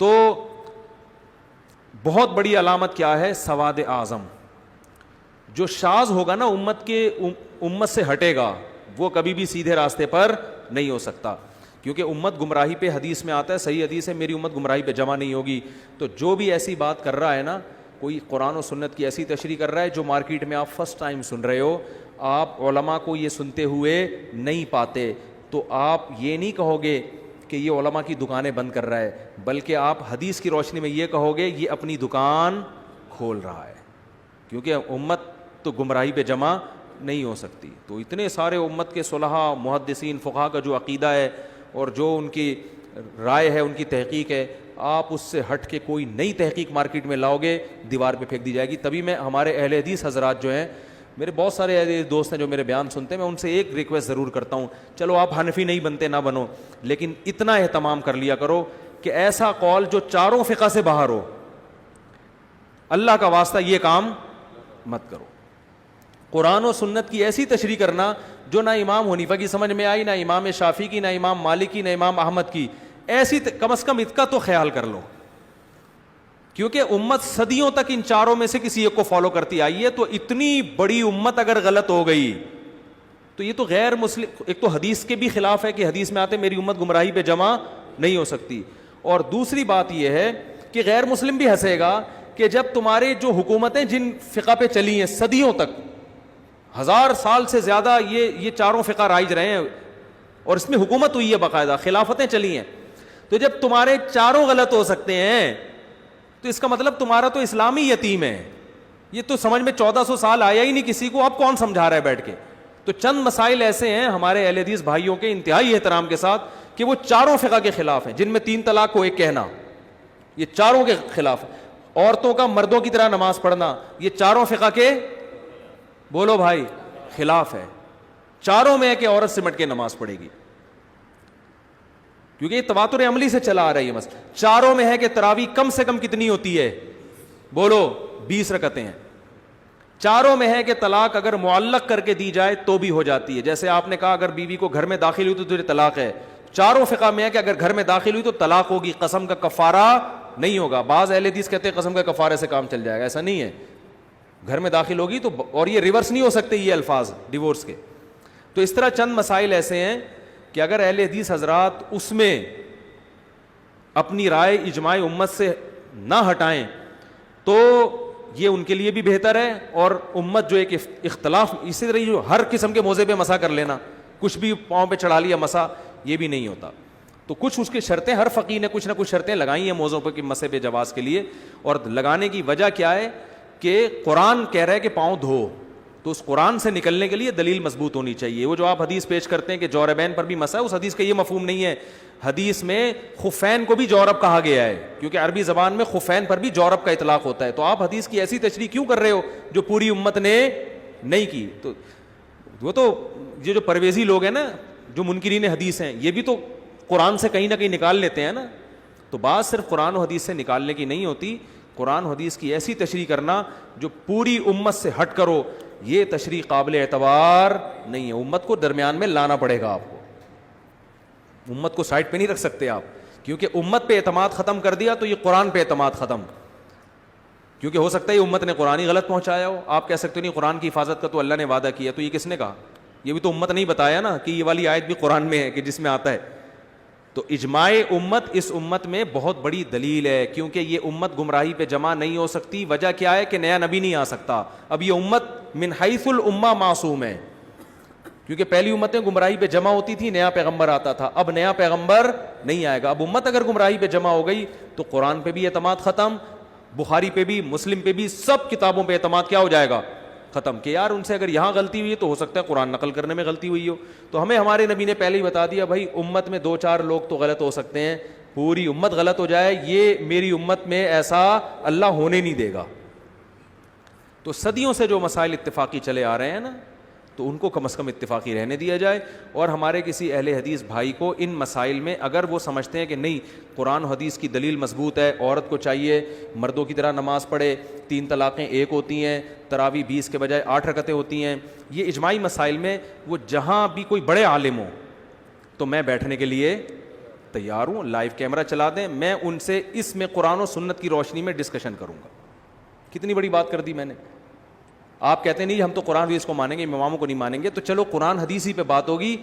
تو بہت بڑی علامت کیا ہے؟ سواد اعظم. جو شاذ ہوگا نا امت سے ہٹے گا, وہ کبھی بھی سیدھے راستے پر نہیں ہو سکتا, کیونکہ امت گمراہی پہ, حدیث میں آتا ہے, صحیح حدیث ہے, میری امت گمراہی پہ جمع نہیں ہوگی. تو جو بھی ایسی بات کر رہا ہے نا, کوئی قرآن و سنت کی ایسی تشریح کر رہا ہے جو مارکیٹ میں آپ فرسٹ ٹائم سن رہے ہو, آپ علماء کو یہ سنتے ہوئے نہیں پاتے, تو آپ یہ نہیں کہو گے کہ یہ علماء کی دکانیں بند کر رہا ہے, بلکہ آپ حدیث کی روشنی میں یہ کہو گے یہ اپنی دکان کھول رہا ہے, کیونکہ امت تو گمراہی پہ جمع نہیں ہو سکتی. تو اتنے سارے امت کے صلحاء, محدثین, فقہا کا جو عقیدہ ہے اور جو ان کی رائے ہے, ان کی تحقیق ہے, آپ اس سے ہٹ کے کوئی نئی تحقیق مارکیٹ میں لاؤ گے, دیوار پہ پھینک دی جائے گی. تبھی میں ہمارے اہل حدیث حضرات جو ہیں, میرے بہت سارے ایسے دوست ہیں جو میرے بیان سنتے ہیں, میں ان سے ایک ریکویسٹ ضرور کرتا ہوں, چلو آپ حنفی نہیں بنتے نہ بنو, لیکن اتنا اہتمام کر لیا کرو کہ ایسا قول جو چاروں فقہ سے باہر ہو, اللہ کا واسطہ یہ کام مت کرو. قرآن و سنت کی ایسی تشریح کرنا جو نہ امام حنیفہ کی سمجھ میں آئی, نہ امام شافعی کی, نہ امام مالک کی, نہ امام احمد کی, ایسی کم از کم اس کا تو خیال کر لو, کیونکہ امت صدیوں تک ان چاروں میں سے کسی ایک کو فالو کرتی آئی ہے. تو اتنی بڑی امت اگر غلط ہو گئی تو یہ تو غیر مسلم, ایک تو حدیث کے بھی خلاف ہے کہ حدیث میں آتے میری امت گمراہی پہ جمع نہیں ہو سکتی, اور دوسری بات یہ ہے کہ غیر مسلم بھی ہنسے گا کہ جب تمہارے جو حکومتیں جن فقہ پہ چلی ہیں صدیوں تک, 1000 سال سے زیادہ یہ چاروں فقہ رائج رہے ہیں, اور اس میں حکومت ہوئی ہے, باقاعدہ خلافتیں چلی ہیں, تو جب تمہارے چاروں غلط ہو سکتے ہیں تو اس کا مطلب تمہارا تو اسلامی یتیم ہے. یہ تو سمجھ میں 1400 سال آیا ہی نہیں کسی کو, اب کون سمجھا رہا ہے بیٹھ کے. تو چند مسائل ایسے ہیں ہمارے اہل حدیث بھائیوں کے انتہائی احترام کے ساتھ کہ وہ چاروں فقہ کے خلاف ہیں, جن میں 3 طلاق کو ایک کہنا, یہ چاروں کے خلاف. عورتوں کا مردوں کی طرح نماز پڑھنا, یہ چاروں فقہ کے, بولو بھائی, خلاف ہے. چاروں میں ہے کہ عورت سمٹ کے نماز پڑھے گی, کیونکہ یہ تواتر عملی سے چلا آ رہا ہے یہ مسئلہ. چاروں میں ہے کہ تراویح کم سے کم کتنی ہوتی ہے, بولو 20 رکعتیں ہیں. چاروں میں ہے کہ طلاق اگر معلق کر کے دی جائے تو بھی ہو جاتی ہے, جیسے آپ نے کہا اگر بیوی کو گھر میں داخل ہوئی تو تجھے طلاق ہے. چاروں فقہ میں ہے کہ اگر گھر میں داخل ہوئی تو طلاق ہوگی, قسم کا کفارہ نہیں ہوگا. بعض اہل حدیث کہتے ہیں قسم کا کفارے سے کام چل جائے گا, ایسا نہیں ہے, گھر میں داخل ہوگی تو, اور یہ ریورس نہیں ہو سکتے یہ الفاظ ڈیورس کے. تو اس طرح چند مسائل ایسے ہیں کہ اگر اہل حدیث حضرات اس میں اپنی رائے اجماع امت سے نہ ہٹائیں تو یہ ان کے لیے بھی بہتر ہے, اور امت جو ایک اختلاف, اسی طرح جو ہر قسم کے موضوع پہ مسا کر لینا, کچھ بھی پاؤں پہ چڑھا لیا مسا, یہ بھی نہیں ہوتا. تو کچھ اس کی شرطیں, ہر فقیہ نے کچھ نہ کچھ شرطیں لگائی ہیں موضوع پہ کہ مسے پہ جواز کے لیے, اور لگانے کی وجہ کیا ہے کہ قرآن کہہ رہا ہے کہ پاؤں دھو, تو اس قرآن سے نکلنے کے لیے دلیل مضبوط ہونی چاہیے. وہ جو آپ حدیث پیش کرتے ہیں کہ جوربین پر بھی مسا ہے, اس حدیث کا یہ مفہوم نہیں ہے. حدیث میں خفین کو بھی جورب کہا گیا ہے, کیونکہ عربی زبان میں خفین پر بھی جورب کا اطلاق ہوتا ہے. تو آپ حدیث کی ایسی تشریح کیوں کر رہے ہو جو پوری امت نے نہیں کی؟ تو وہ تو یہ جو پرویزی لوگ ہیں نا, جو منکرین حدیث ہیں, یہ بھی تو قرآن سے کہیں نہ کہیں نکال لیتے ہیں نا. تو بات صرف قرآن و حدیث سے نکالنے کی نہیں ہوتی, قرآن و حدیث کی ایسی تشریح کرنا جو پوری امت سے ہٹ کرو, یہ تشریح قابل اعتبار نہیں ہے. امت کو درمیان میں لانا پڑے گا آپ کو, امت کو سائڈ پہ نہیں رکھ سکتے آپ, کیونکہ امت پہ اعتماد ختم کر دیا تو یہ قرآن پہ اعتماد ختم, کیونکہ ہو سکتا ہے امت نے قرآن ہی غلط پہنچایا ہو. آپ کہہ سکتے ہو نہیں قرآن کی حفاظت کا تو اللہ نے وعدہ کیا, تو یہ کس نے کہا؟ یہ بھی تو امت نہیں بتایا نا کہ یہ والی آیت بھی قرآن میں ہے کہ جس میں آتا ہے. تو اجماع امت اس امت میں بہت بڑی دلیل ہے, کیونکہ یہ امت گمراہی پہ جمع نہیں ہو سکتی. وجہ کیا ہے کہ نیا نبی نہیں آ سکتا. اب یہ امت من حیث الامہ معصوم ہے, کیونکہ پہلی امتیں گمراہی پہ جمع ہوتی تھی, نیا پیغمبر آتا تھا. اب نیا پیغمبر نہیں آئے گا. اب امت اگر گمراہی پہ جمع ہو گئی تو قرآن پہ بھی اعتماد ختم, بخاری پہ بھی, مسلم پہ بھی, سب کتابوں پہ اعتماد کیا ہو جائے گا؟ ختم. کہ یار ان سے اگر یہاں غلطی ہوئی ہے تو ہو سکتا ہے قرآن نقل کرنے میں غلطی ہوئی ہو. تو ہمیں ہمارے نبی نے پہلے ہی بتا دیا بھائی امت میں 2-4 لوگ تو غلط ہو سکتے ہیں, پوری امت غلط ہو جائے یہ میری امت میں ایسا اللہ ہونے نہیں دے گا. تو صدیوں سے جو مسائل اتفاقی چلے آ رہے ہیں نا, تو ان کو کم از کم اتفاقی رہنے دیا جائے. اور ہمارے کسی اہل حدیث بھائی کو ان مسائل میں اگر وہ سمجھتے ہیں کہ نہیں قرآن و حدیث کی دلیل مضبوط ہے, عورت کو چاہیے مردوں کی طرح نماز پڑھے, 3 طلاقیں 1 ہوتی ہیں, تراویح 20 کے بجائے 8 رکعتیں ہوتی ہیں, یہ اجماعی مسائل میں وہ جہاں بھی کوئی بڑے عالم ہو تو میں بیٹھنے کے لیے تیار ہوں, لائیو کیمرہ چلا دیں, میں ان سے اس میں قرآن و سنت کی روشنی میں ڈسکشن کروں گا. کتنی بڑی بات کر دی میں نے. آپ کہتے ہیں نہیں ہم تو قرآن حدیث کو مانیں گے, اماموں کو نہیں مانیں گے, تو چلو قرآن حدیث ہی پہ بات ہوگی.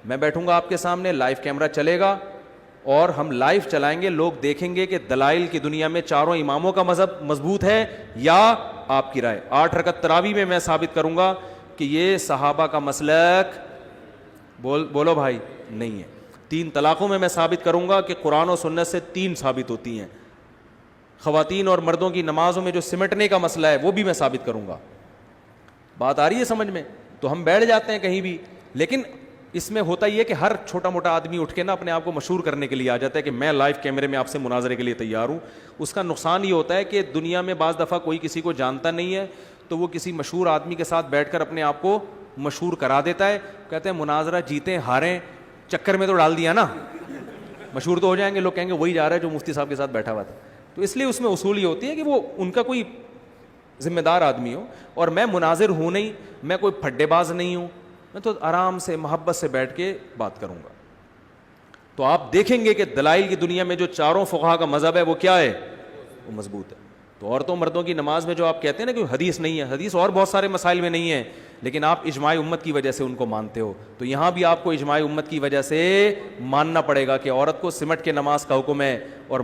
میں بیٹھوں گا آپ کے سامنے, لائیو کیمرہ چلے گا اور ہم لائیو چلائیں گے, لوگ دیکھیں گے کہ دلائل کی دنیا میں چاروں اماموں کا مذہب مضبوط ہے یا آپ کی رائے. 8 رکعت تراویح میں ثابت کروں گا کہ یہ صحابہ کا مسلک بولو بھائی نہیں ہے. 3 طلاقوں میں ثابت کروں گا کہ قرآن و سنت سے 3 ثابت ہوتی ہیں. خواتین اور مردوں کی نمازوں میں جو سمٹنے کا مسئلہ ہے وہ بھی میں ثابت کروں گا. بات آ رہی ہے سمجھ میں؟ تو ہم بیٹھ جاتے ہیں کہیں بھی, لیکن اس میں ہوتا یہ کہ ہر چھوٹا موٹا آدمی اٹھ کے نا اپنے آپ کو مشہور کرنے کے لیے آ جاتا ہے کہ میں لائیو کیمرے میں آپ سے مناظرے کے لیے تیار ہوں. اس کا نقصان یہ ہوتا ہے کہ دنیا میں بعض دفعہ کوئی کسی کو جانتا نہیں ہے تو وہ کسی مشہور آدمی کے ساتھ بیٹھ کر اپنے آپ کو مشہور کرا دیتا ہے. کہتے ہیں مناظرہ جیتیں ہاریں, چکر میں تو ڈال دیا نا, مشہور تو ہو جائیں گے, لوگ کہیں گے وہی جا رہا ہے جو مفتی صاحب کے ساتھ بیٹھا ہوا تھا. تو اس لیے اس میں اصول یہ ہوتی ہے کہ وہ ان کا کوئی ذمہ دار آدمی ہو, اور میں مناظر ہوں نہیں, میں کوئی پھڈے باز نہیں ہوں, میں تو آرام سے محبت سے بیٹھ کے بات کروں گا. تو آپ دیکھیں گے کہ دلائل کی دنیا میں جو چاروں فقہا کا مذہب ہے وہ کیا ہے, وہ مضبوط ہے. تو عورتوں مردوں کی نماز میں جو آپ کہتے ہیں نا کہ حدیث نہیں ہے, حدیث اور بہت سارے مسائل میں نہیں ہے, لیکن آپ اجماع امت کی وجہ سے ان کو مانتے ہو. تو یہاں بھی آپ کو اجماع امت کی وجہ سے ماننا پڑے گا کہ عورت کو سمٹ کے نماز کا حکم ہے اور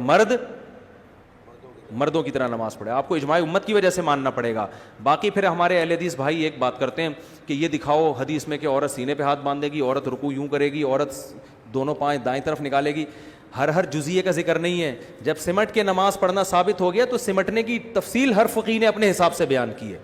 مردوں کی طرح نماز پڑھے. آپ کو اجماع امت کی وجہ سے ماننا پڑے گا. باقی پھر ہمارے اہل حدیث بھائی ایک بات کرتے ہیں کہ یہ دکھاؤ حدیث میں کہ عورت سینے پہ ہاتھ باندھے گی, عورت رکوع یوں کرے گی, عورت دونوں پائیں دائیں طرف نکالے گی. ہر جزیے کا ذکر نہیں ہے. جب سمٹ کے نماز پڑھنا ثابت ہو گیا تو سمٹنے کی تفصیل ہر فقیہ نے اپنے حساب سے بیان کی ہے.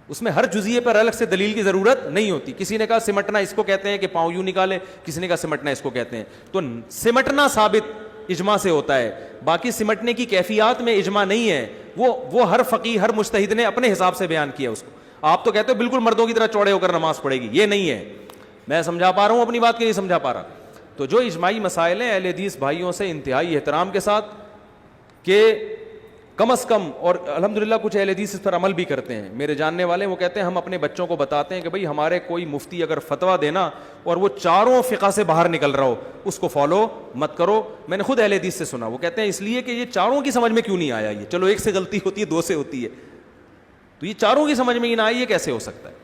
اس میں ہر جزیے پر الگ سے دلیل کی ضرورت نہیں ہوتی. کسی نے کہا سمٹنا اس کو کہتے ہیں کہ پاؤں یوں نکالے, کسی نے کہا سمٹنا اس کو کہتے ہیں. تو سمٹنا ثابت اجماع سے ہوتا ہے, باقی سمٹنے کی کیفیات میں اجماع نہیں ہے. وہ ہر فقیہ ہر مجتہد نے اپنے حساب سے بیان کیا اس کو. آپ تو کہتے ہو بالکل مردوں کی طرح چوڑے ہو کر نماز پڑھے گی, یہ نہیں ہے. میں سمجھا پا رہا ہوں اپنی بات, کے نہیں سمجھا پا رہا. تو جو اجماعی مسائل ہیں اہل حدیث بھائیوں سے انتہائی احترام کے ساتھ کہ کم از کم, اور الحمدللہ کچھ اہل حدیث اس پر عمل بھی کرتے ہیں, میرے جاننے والے, وہ کہتے ہیں ہم اپنے بچوں کو بتاتے ہیں کہ بھئی ہمارے کوئی مفتی اگر فتویٰ دینا اور وہ چاروں فقہ سے باہر نکل رہا ہو اس کو فالو مت کرو. میں نے خود اہل حدیث سے سنا, وہ کہتے ہیں اس لیے کہ یہ چاروں کی سمجھ میں کیوں نہیں آیا, یہ چلو ایک سے غلطی ہوتی ہے, 2 سے ہوتی ہے, تو یہ چاروں کی سمجھ میں ہی نہ آئی, یہ کیسے ہو سکتا ہے.